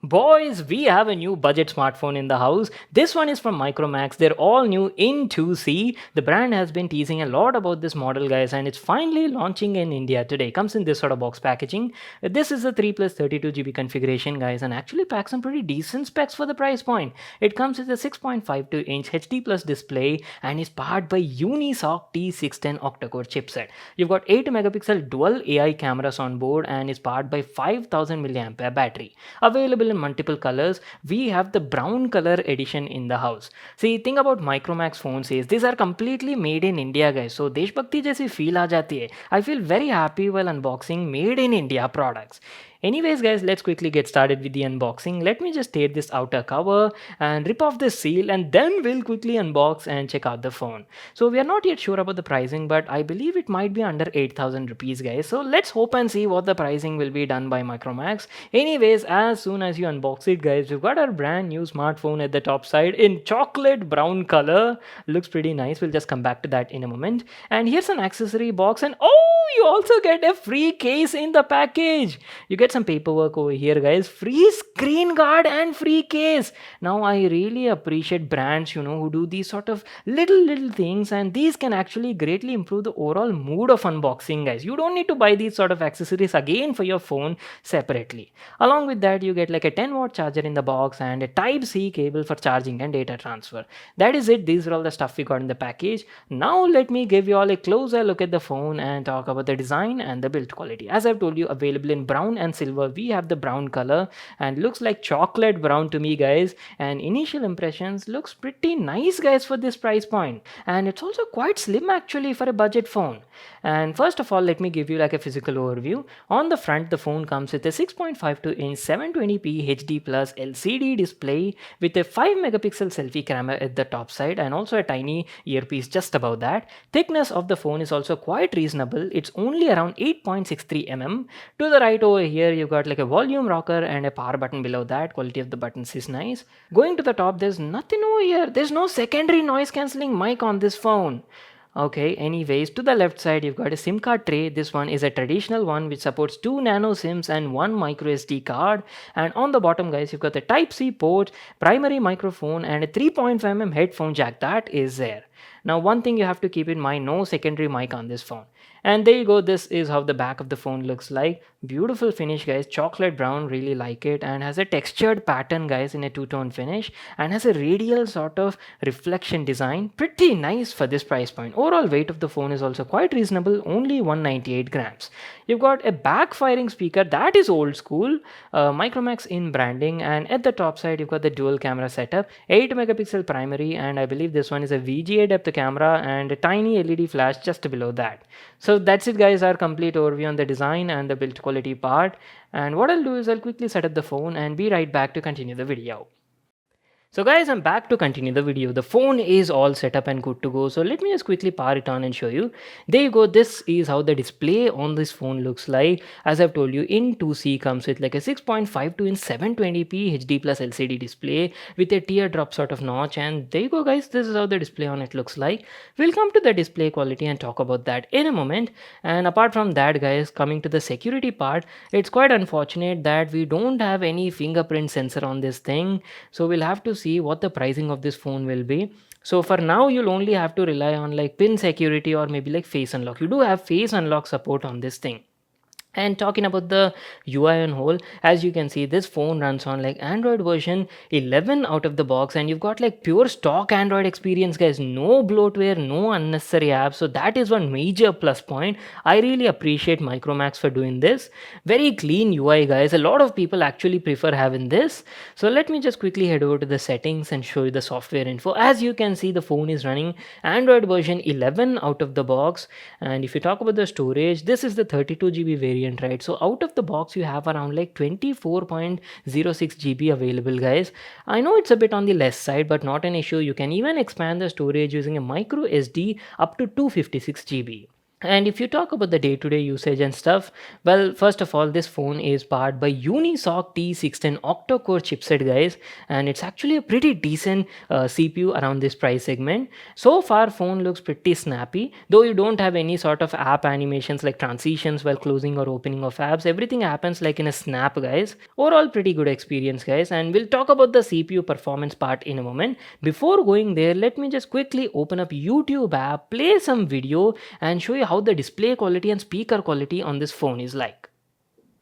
Boys, we have a new budget smartphone in the house. This one is from Micromax. They're all new in 2C. The brand has been teasing a lot about this model, guys, and it's finally launching in India today. Comes in this sort of box packaging. This is a 3 plus 32 GB configuration, guys, and actually packs some pretty decent specs for the price point. It comes with a 6.52-inch HD plus display and is powered by Unisoc T610 octa-core chipset. You've got 8 megapixel dual AI cameras on board and is powered by 5000 mAh battery. Available in multiple colors. We have the brown color edition in the house. See, thing about Micromax phones is these are completely made in India, guys. So देशभक्ति जैसी feel आ जाती है. I feel very happy while unboxing made in India products. Anyways, guys, let's quickly get started with the unboxing. Let me just tear this outer cover and rip off this seal, and then we'll quickly unbox and check out the phone. So we are not yet sure about the pricing, but I believe it might be under 8,000 rupees, guys. So let's hope and see what the pricing will be done by Micromax. Anyways, as soon as you unbox it, guys, we've got our brand new smartphone at the top side in chocolate brown color. Looks pretty nice. We'll just come back to that in a moment. And here's an accessory box, and oh, you also get a free case in the package. You get some paperwork over here, guys. Free screen guard and free case. Now I really appreciate brands, who do these sort of little things, and these can actually greatly improve the overall mood of unboxing, guys. You don't need to buy these sort of accessories again for your phone separately. Along with that, you get like a 10-watt charger in the box and a type C cable for charging and data transfer. That is it. These are all the stuff we got in the package. Now let me give you all a closer look at the phone and talk about the design and the build quality. As I've told you, available in brown and silver. We have the brown color and looks like chocolate brown to me, guys. And initial impressions looks pretty nice, guys, for this price point. And it's also quite slim actually for a budget phone. And first of all, let me give you like a physical overview. On the front, the phone comes with a 6.52-inch 720p HD plus LCD display with a 5 megapixel selfie camera at the top side and also a tiny earpiece just above that. Thickness of the phone is also quite reasonable. It's only around 8.63 mm. To the right over here, you've got like a volume rocker and a power button below that. Quality of the buttons is nice. Going to the top, there's nothing over here. There's no secondary noise cancelling mic on this phone. Okay, anyways, to the left side, you've got a SIM card tray. This one is a traditional one which supports 2 nano SIMs and 1 micro SD card. And on the bottom, guys, you've got the Type C port, primary microphone, and a 3.5mm headphone jack that is there. Now, one thing you have to keep in mind, no secondary mic on this phone. And there you go, this is how the back of the phone looks like. Beautiful finish, guys, chocolate brown, really like it, and has a textured pattern, guys, in a two-tone finish, and has a radial sort of reflection design. Pretty nice for this price point. Overall weight of the phone is also quite reasonable, only 198 grams. You've got a backfiring speaker that is old school, Micromax IN branding, and at the top side you've got the dual camera setup, 8 megapixel primary, and I believe this one is a VGA depth camera and a tiny LED flash just below that. So that's it, guys, our complete overview on the design and the build quality part. And what I'll do is I'll quickly set up the phone and be right back to continue the video. So guys, I'm back to continue the video. The phone is all set up and good to go. So let me just quickly power it on and show you. There you go. This is how the display on this phone looks like. As I've told you, in 2C comes with like a 6.52-inch 720p HD plus LCD display with a teardrop sort of notch. And there you go, guys. This is how the display on it looks like. We'll come to the display quality and talk about that in a moment. And apart from that, guys, coming to the security part, it's quite unfortunate that we don't have any fingerprint sensor on this thing. So we'll have to see what the pricing of this phone will be. So for now, you'll only have to rely on like pin security or maybe like face unlock. You do have face unlock support on this thing. And talking about the UI on whole, as you can see, this phone runs on like Android version 11 out of the box, and you've got like pure stock Android experience, guys. No bloatware, no unnecessary apps. So that is one major plus point. I really appreciate Micromax for doing this. Very clean UI, guys. A lot of people actually prefer having this. So let me just quickly head over to the settings and show you the software info. As you can see, the phone is running Android version 11 out of the box. And if you talk about the storage, this is the 32GB variant, right? So out of the box you have around like 24.06 GB available, guys. I know it's a bit on the less side, but not an issue. You can even expand the storage using a micro SD up to 256 GB. And if you talk about the day-to-day usage and stuff, well, first of all, this phone is powered by Unisoc T610 octa-core chipset, guys, and it's actually a pretty decent CPU around this price segment. So far, phone looks pretty snappy, though you don't have any sort of app animations like transitions while closing or opening of apps. Everything happens like in a snap, guys. Overall, pretty good experience, guys. And we'll talk about the CPU performance part in a moment. Before going there, let me just quickly open up YouTube app, play some video, and show you how the display quality and speaker quality on this phone is like.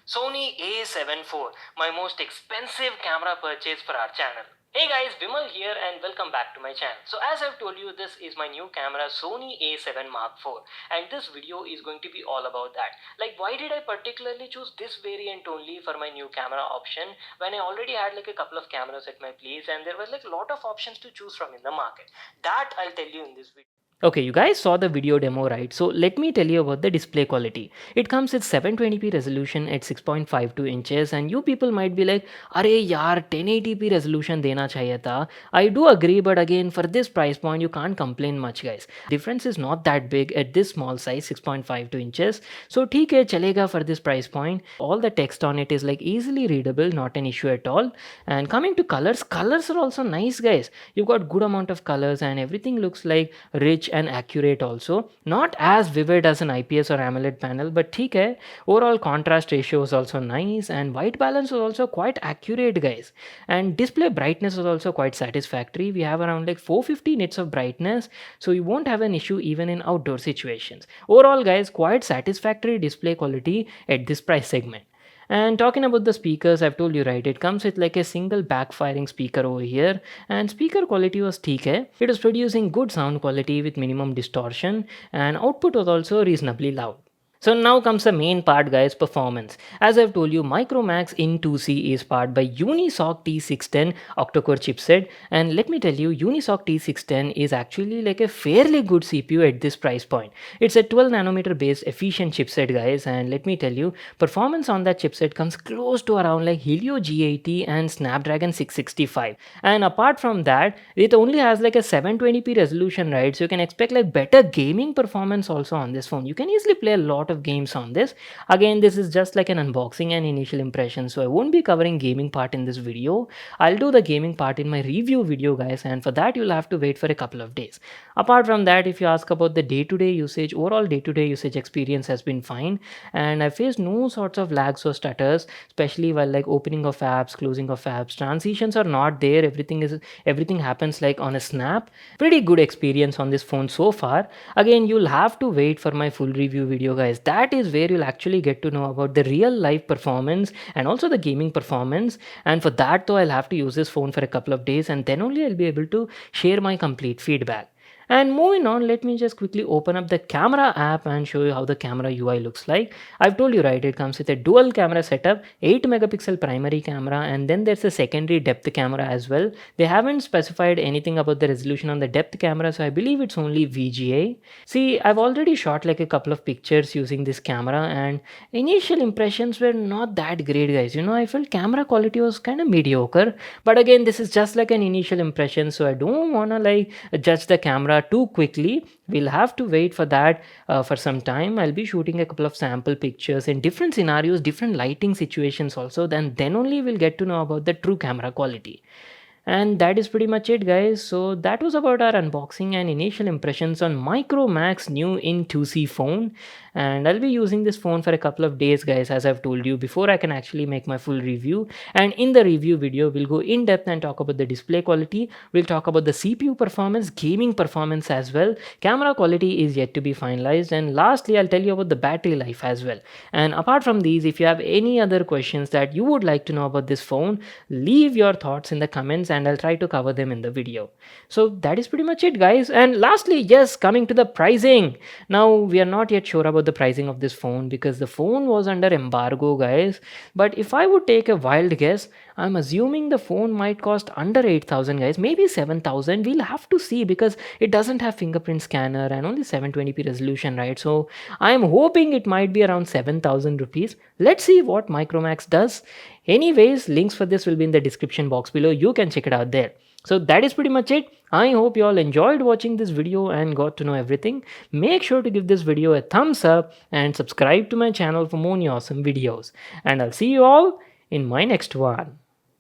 Sony A7 IV, my most expensive camera purchase for our channel. Hey guys, Vimal here and welcome back to my channel. So as I've told you, this is my new camera Sony A7 Mark IV, and this video is going to be all about that. Like, why did I particularly choose this variant only for my new camera option when I already had like a couple of cameras at my place and there were like a lot of options to choose from in the market? That I'll tell you in this video. Okay, you guys saw the video demo, right? So let me tell you about the display quality. It comes with 720p resolution at 6.52 inches, and you people might be like, "Arey yaar, 1080p resolution dena chahiye tha." I do agree, but again, for this price point, you can't complain much, guys. Difference is not that big at this small size, 6.52 inches. So theek hai, chalega for this price point. All the text on it is like easily readable, not an issue at all. And coming to colors, colors are also nice, guys. You've got good amount of colors, and everything looks like rich and accurate also. Not as vivid as an IPS or AMOLED panel, but theek hai. Overall contrast ratio is also nice, and white balance is also quite accurate, guys. And display brightness is also quite satisfactory. We have around like 450 nits of brightness, so you won't have an issue even in outdoor situations. Overall, guys, quite satisfactory display quality at this price segment. And talking about the speakers, I've told you, right, it comes with like a single backfiring speaker over here, and speaker quality was theek hai. It was producing good sound quality with minimum distortion, and output was also reasonably loud. So now comes the main part, guys, performance. As I've told you, Micromax IN 2C is powered by Unisoc T610 octa-core chipset, and let me tell you, Unisoc T610 is actually like a fairly good CPU at this price point. It's a 12 nanometer based efficient chipset, guys, and let me tell you, performance on that chipset comes close to around like Helio G80 and Snapdragon 665. And apart from that, it only has like a 720p resolution, right? So you can expect like better gaming performance also on this phone. You can easily play a lot of games on this. Again, this is just like an unboxing and initial impression, so I won't be covering gaming part in this video. I'll do the gaming part in my review video, guys, and for that you'll have to wait for a couple of days. Apart from that, if you ask about the day-to-day usage, overall day-to-day usage experience has been fine, and I faced no sorts of lags or stutters, especially while like opening of apps, closing of apps. Transitions are not there. Everything happens like on a snap. Pretty good experience on this phone so far. Again, you'll have to wait for my full review video, guys. That is where you'll actually get to know about the real life performance and also the gaming performance. And for that though, I'll have to use this phone for a couple of days, and then only I'll be able to share my complete feedback. And moving on, let me just quickly open up the camera app and show you how the camera UI looks like. I've told you, right, it comes with a dual camera setup, 8 megapixel primary camera, and then there's a secondary depth camera as well. They haven't specified anything about the resolution on the depth camera, so I believe it's only VGA. See, I've already shot like a couple of pictures using this camera, and initial impressions were not that great, guys. You know, I felt camera quality was kind of mediocre, but again, this is just like an initial impression, so I don't want to like judge the camera too quickly. We'll have to wait for that for some time. I'll be shooting a couple of sample pictures in different scenarios, different lighting situations also, then only we'll get to know about the true camera quality. And that is pretty much it, guys. So that was about our unboxing and initial impressions on Micromax new in 2C phone. And I'll be using this phone for a couple of days, guys, as I've told you, before I can actually make my full review. And in the review video, we'll go in depth and talk about the display quality. We'll talk about the CPU performance, gaming performance as well. Camera quality is yet to be finalized. And lastly, I'll tell you about the battery life as well. And apart from these, if you have any other questions that you would like to know about this phone, leave your thoughts in the comments and I'll try to cover them in the video. So that is pretty much it, guys. And lastly, yes, coming to the pricing. Now, we are not yet sure about the pricing of this phone because the phone was under embargo, guys. But if I would take a wild guess, I'm assuming the phone might cost under 8,000, guys, maybe 7,000. We'll have to see because it doesn't have fingerprint scanner and only 720p resolution, right? So I'm hoping it might be around 7,000 rupees. Let's see what Micromax does. Anyways, links for this will be in the description box below. You can check it out there. So that is pretty much it. I hope you all enjoyed watching this video and got to know everything. Make sure to give this video a thumbs up and subscribe to my channel for more awesome videos. And I'll see you all in my next one.